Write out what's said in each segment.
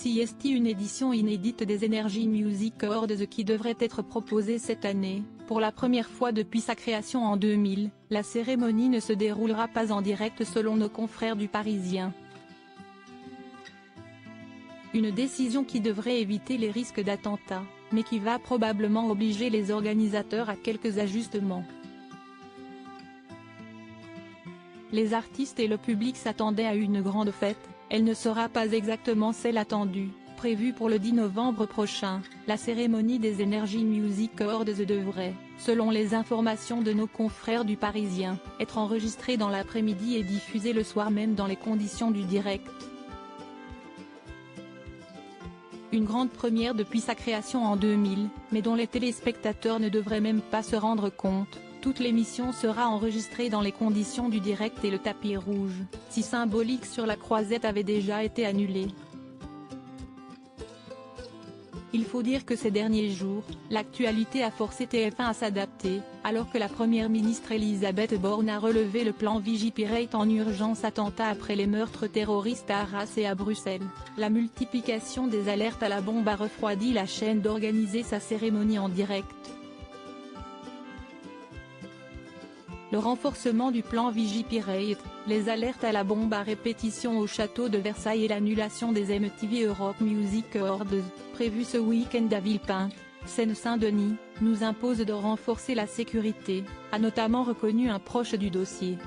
CST, une édition inédite des Energy Music Awards qui devrait être proposée cette année. Pour la première fois depuis sa création en 2000, la cérémonie ne se déroulera pas en direct selon nos confrères du Parisien. Une décision qui devrait éviter les risques d'attentats, mais qui va probablement obliger les organisateurs à quelques ajustements. Les artistes et le public s'attendaient à une grande fête, elle ne sera pas exactement celle attendue. Prévue pour le 10 novembre prochain, la cérémonie des Energy Music Awards devrait, selon les informations de nos confrères du Parisien, être enregistrée dans l'après-midi et diffusée le soir même dans les conditions du direct. Une grande première depuis sa création en 2000, mais dont les téléspectateurs ne devraient même pas se rendre compte. Toute l'émission sera enregistrée dans les conditions du direct et le tapis rouge, si symbolique sur la croisette, avait déjà été annulé. Il faut dire que ces derniers jours, l'actualité a forcé TF1 à s'adapter, alors que la première ministre Elisabeth Borne a relevé le plan Vigipirate en urgence attentat après les meurtres terroristes à Arras et à Bruxelles. La multiplication des alertes à la bombe a refroidi la chaîne d'organiser sa cérémonie en direct. Le renforcement du plan Vigipirate, les alertes à la bombe à répétition au château de Versailles et l'annulation des MTV Europe Music Awards, prévus ce week-end à Villepinte, Seine-Saint-Denis, nous imposent de renforcer la sécurité, a notamment reconnu un proche du dossier.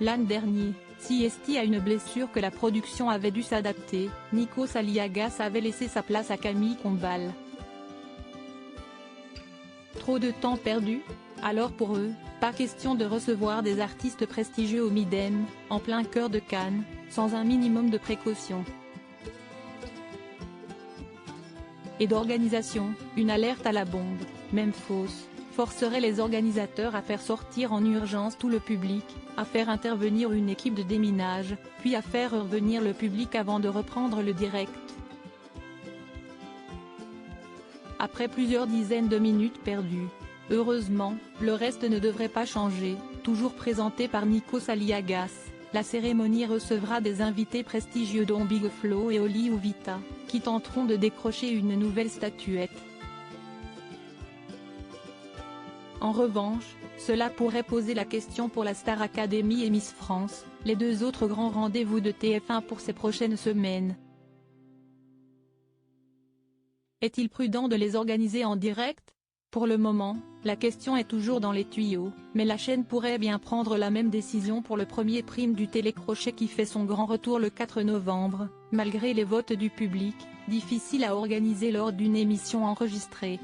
L'an dernier, CST a une blessure que la production avait dû s'adapter, Nikos Aliagas avait laissé sa place à Camille Combal. Trop de temps perdu? Alors pour eux, pas question de recevoir des artistes prestigieux au Midem, en plein cœur de Cannes, sans un minimum de précaution et d'organisation. Une alerte à la bombe, même fausse, forcerait les organisateurs à faire sortir en urgence tout le public, à faire intervenir une équipe de déminage, puis à faire revenir le public avant de reprendre le direct. Après plusieurs dizaines de minutes perdues. Heureusement, le reste ne devrait pas changer. Toujours présenté par Nikos Aliagas, la cérémonie recevra des invités prestigieux dont Big Flo et Oli Uvita, qui tenteront de décrocher une nouvelle statuette. En revanche, cela pourrait poser la question pour la Star Academy et Miss France, les deux autres grands rendez-vous de TF1 pour ces prochaines semaines. Est-il prudent de les organiser en direct? Pour le moment, la question est toujours dans les tuyaux, mais la chaîne pourrait bien prendre la même décision pour le premier prime du télécrochet qui fait son grand retour le 4 novembre, malgré les votes du public, difficile à organiser lors d'une émission enregistrée.